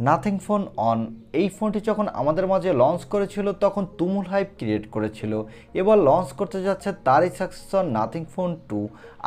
Nothing phone on এই ফোনটি যখন আমাদের মাঝে লঞ্চ করেছিল তখন তুমুল হাইপ ক্রিয়েট করেছিল। এবার লঞ্চ করতে যাচ্ছে তারই সাকসেসর নাথিং ফোন 2।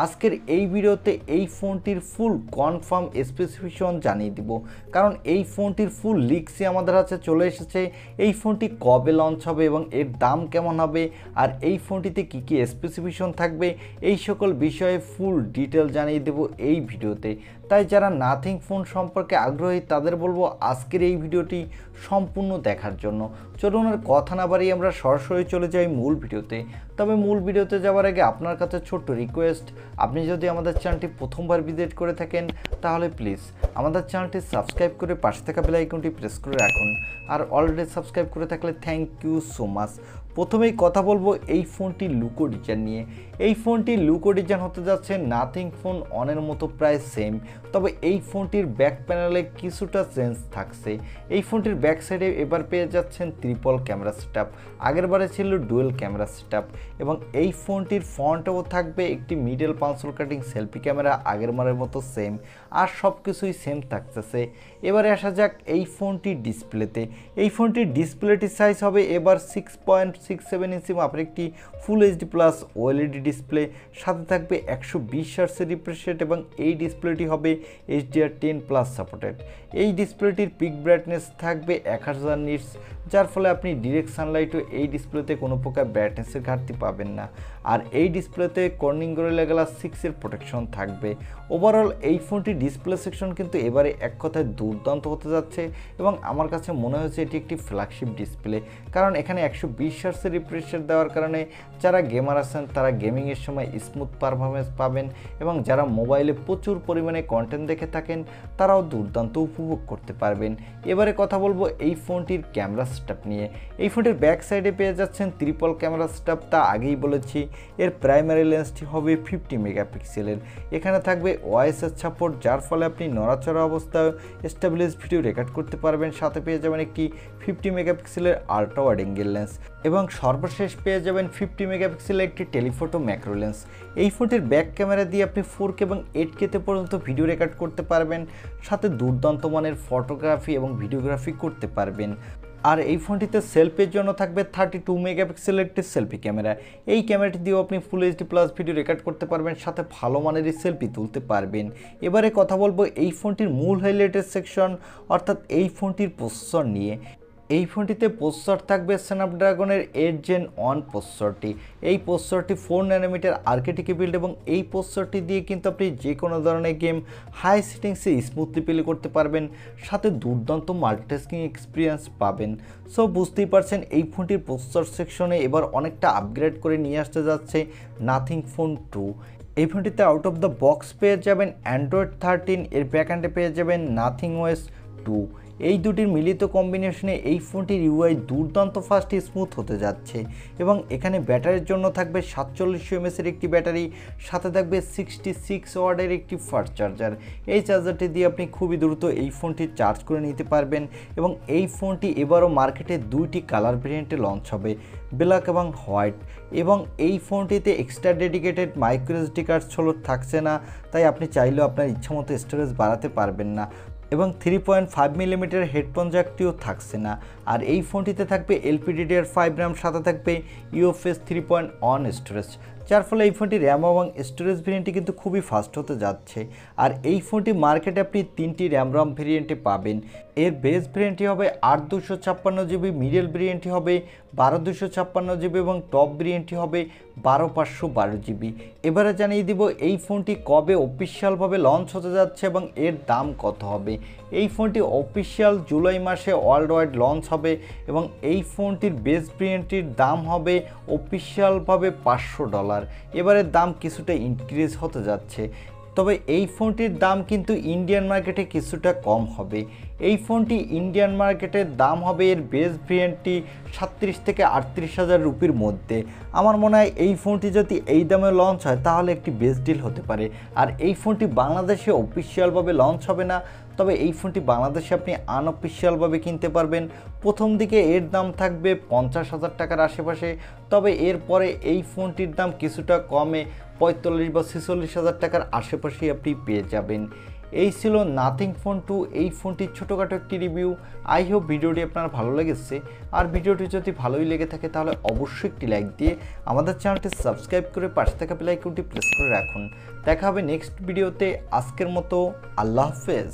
আজকের এই ভিডিওতে এই ফোনটির ফুল কনফার্ম স্পেসিফিকেশন জানিয়ে দিব, কারণ এই ফোনটির ফুল লিক্সই আমাদের কাছে চলে এসেছে। এই ফোনটি কবে লঞ্চ হবে এবং এর দাম কেমন হবে আর এই ফোনটিতে কী কী স্পেসিফিকেশন থাকবে এই সকল বিষয়ে ফুল ডিটেল জানিয়ে দেব এই ভিডিওতে। তাই যারা নাথিং ফোন সম্পর্কে আগ্রহী তাদের বলবো আজকের এই ভিডিওটি সম্পূর্ণ দেখার জন্য। চলুন আর কথা না বাড়িয়ে আমরা সরাসরি চলে যাই মূল ভিডিওতে। তবে মূল ভিডিওতে যাওয়ার আগে আপনার কাছে ছোট্ট রিকোয়েস্ট, আপনি যদি আমাদের চ্যানেলটি প্রথমবার ভিজিট করে থাকেন তাহলে প্লিজ আমাদের চ্যানেলটি সাবস্ক্রাইব করে পাশে থাকা বেল আইকনটি প্রেস করে রাখুন। আর অলরেডি সাবস্ক্রাইব করে থাকলে থ্যাংক ইউ সো মাচ। প্রথমেই কথা বলবো এই ফোনটির লুকো ডিজাইন নিয়ে। এই ফোনটির লুকো ডিজাইন হতে যাচ্ছে নাথিং ফোন অনের মতো প্রায় সেম, তবে এই ফোনটির ব্যাক প্যানেলে কিছুটা চেঞ্জ থাকছে। এই ফোনটির ব্যাক সাইডে এবার পেয়ে যাচ্ছেন ট্রিপল ক্যামেরা সেটআপ, আগেরবারে ছিল ডুয়েল ক্যামেরা সেটআপ, এবং এই ফোনটির ফ্রন্টেও থাকবে একটি মিডল পাঁচল কাটিং সেলফি ক্যামেরা, আগের বারের মতো সেম, আর সব কিছুই সেম থাকতেছে। এবারে আসা যাক এই ফোনটির ডিসপ্লেতে। এই ফোনটির ডিসপ্লেটির সাইজ হবে এবার 6.67 ইঞ্চি মাপের একটি full HD plus OLED display, সাথে থাকবে 120 হার্টজের রিফ্রেশ রেট এবং এই ডিসপ্লেটি হবে HDR10+ সাপোর্টেড। এই ডিসপ্লেটির পিক ব্রাইটনেস থাকবে 1000 নিটস, যার ফলে আপনি ডিরেক্ট সানলাইটও এই ডিসপ্লেতে কোনো প্রকার ব্রাইটনেসের ঘাটতি পাবেন না। আর এই ডিসপ্লেতে কর্নিং গরিলা গ্লাস 6 এর প্রোটেকশন থাকবে। ওভারঅল এই ফোনটির ডিসপ্লে সেকশন কিন্তু এবারে এক কথায় দুর্দান্ত হতে যাচ্ছে এবং আমার কাছে মনে হয়েছে এটি একটি ফ্ল্যাগশিপ ডিসপ্লে, কারণ এখানে 120 হার্টজের রিফ্রেশ রেট দেওয়ার কারণে যারা গেমার আছেন তারা গেমিংয়ের সময় স্মুথ পারফরমেন্স পাবেন এবং যারা মোবাইলে প্রচুর পরিমাণে কন্টেন্ট দেখে থাকেন তারাও দুর্দান্ত উপভোগ করতে পারবেন। এবারে কথা বলবো এই ফোনটির ক্যামেরা সেটআপ নিয়ে। এই ফোনটির ব্যাক সাইডে পেয়ে যাচ্ছেন ট্রিপল ক্যামেরা সেটআপ, তা আগেই বলেছি। এর প্রাইমারি লেন্সটি হবে 50 মেগাপিক্সেলের। এখানে থাকবে ওআইএস সাপোর্ট, যার ফলে আপনি নড়াচড়া অবস্থায় স্টেবিলাইজ ভিডিও রেকর্ড করতে পারবেন। সাথে পেয়ে যাবেন একটি 50 মেগাপিক্সেলের আল্ট্রা ওয়াইড অ্যাঙ্গেল লেন্স এবং সর্বশেষ পেয়ে যাবেন 50 মেগাপিক্সেলের একটি টেলিফোটো ম্যাক্রো লেন্স। এই ফোনটির ব্যাক ক্যামেরা দিয়ে আপনি 4K এবং 8K পর্যন্ত ভিডিও রেকর্ড করতে পারবেন, সাথে দুর্দান্ত মানের ফটোগ্রাফি এবং ভিডিওগ্রাফি করতে পারবেন। আর এই ফোনটিতে সেলফির জন্য থাকবে 32 মেগাপিক্সেলের একটি সেলফি ক্যামেরা। এই ক্যামেরাটি দিয়েও আপনি full HD plus video record করতে পারবেন, সাথে ভালো মানেরই সেলফি তুলতে পারবেন। এবারে কথা বলবো এই ফোনটির মূল হাইলাইটের সেকশন, অর্থাৎ এই ফোনটির প্রসেসর নিয়ে। এই ফোনটিতে প্রসেসর থাকবে স্ন্যাপড্রাগনের 8 Gen 1 প্রসেসরটি। এই প্রসেসরটি 4 ন্যানোমিটার আর্কিটেক্টে বিল্ড এবং এই প্রসেসরটি দিয়ে কিন্তু আপনি যে কোনো ধরনের গেম হাই সেটিংসে স্মুথলি প্লে করতে পারবেন, সাথে দুর্দান্ত মাল্টিটাস্কিং এক্সপিরিয়েন্স পাবেন। সো বুঝতেই পারছেন এই ফোনটির প্রসেসর সেকশনে এবার অনেকটা আপগ্রেড করে নিয়ে আসতে যাচ্ছে নাথিং ফোন 2। এই ফোনটিতে আউট অফ দ্য বক্স পেয়ে যাবেন অ্যান্ড্রয়েড 13, এর ব্যাকএন্ডে পেয়ে যাবেন নাথিং ওএস 2। এই দুটির মিলিত কম্বিনেশনে এই ফোনটির ইউআই দুর্দান্ত ফাস্ট স্মুথ হতে যাচ্ছে এবং এখানে ব্যাটারির জন্য থাকবে 4700 mAh এর একটি ব্যাটারি, সাথে থাকবে 66 ওয়াটের একটি ফাস্ট চার্জার। এই চার্জারটি দিয়ে আপনি খুবই দ্রুত এই ফোনটি চার্জ করে নিতে পারবেন এবং এই ফোনটি এবারও মার্কেটে দুইটি কালার ভেরিয়েন্টে লঞ্চ হবে, ব্ল্যাক এবং হোয়াইট। এবং এই ফোনটিতে extra dedicated micro SD card slot থাকছে না, তাই আপনি চাইলেও আপনার ইচ্ছামতো স্টোরেজ বাড়াতে পারবেন না, এবং 3.5 মিলিমিটার হেডফোন জ্যাকটিও থাকছে না। আর এই ফোনটিতে থাকবে LPDDR5 RAM, সাথে থাকবে UFS 3.1 স্টোরেজ, যার ফলে এই ফোনটি র্যাম এবং স্টোরেজ ভেরিয়েন্টটি কিন্তু খুবই ফাস্ট হতে যাচ্ছে। আর এই ফোনটি মার্কেটে আপনি 3টি র্যাম রম ভেরিয়েন্টে পাবেন। এর বেস ভেরিয়েন্টটি হবে 8256GB, মিডল ভেরিয়েন্টটি হবে 12256GB এবং টপ ভেরিয়েন্টটি হবে 12512GB। এবারে জানিয়ে দিব এই ফোনটি কবে অফিসিয়ালভাবে লঞ্চ হতে যাচ্ছে এবং এর দাম কত হবে। এই ফোনটি অফিসিয়াল জুলাই মাসে ওয়ার্ল্ড ওয়াইড লঞ্চ হবে এবং এই ফোনটির বেস ভেরিয়েন্টটির দাম হবে অফিসিয়ালভাবে $500। এবারের দাম কিছুটা ইনক্রিজ হতে যাচ্ছে, তবে এই ফোনটির দাম কিন্তু ইন্ডিয়ান মার্কেটে কিছুটা কম হবে। এই ফোনটি ইন্ডিয়ান মার্কেটের দাম হবে এর বেস ভেরিয়েন্টটি 37 থেকে 38 হাজার রুপির মধ্যে। আমার মনে হয় এই ফোনটি যদি এই দামে লঞ্চ হয় তাহলে একটি বেস্ট ডিল হতে পারে। আর এই ফোনটি বাংলাদেশে অফিসিয়ালভাবে লঞ্চ হবে না, তবে এই ফোনটি বাংলাদেশে আপনি আনঅফিসিয়ালভাবে কিনতে পারবেন। প্রথম দিকে এর দাম থাকবে 50,000 টাকার আশেপাশে, তবে এরপরে এই ফোনটির দাম কিছুটা কমে 45 বা 46 হাজার টাকার আশেপাশেই আপনি পেয়ে যাবেন। এই ছিল নাথিং ফোন 2 এই ফোনটির ছোটোখাটো একটি রিভিউ। আই হোপ ভিডিওটি আপনার ভালো লেগেছে, আর ভিডিওটি যদি ভালোই লেগে থাকে তাহলে অবশ্যই একটি লাইক দিয়ে আমাদের চ্যানেলটি সাবস্ক্রাইব করে পাশে থাকা বেল আইকনটি প্রেস করে রাখুন। দেখা হবে নেক্সট ভিডিওতে। আজকের মতো আল্লাহ হাফেজ।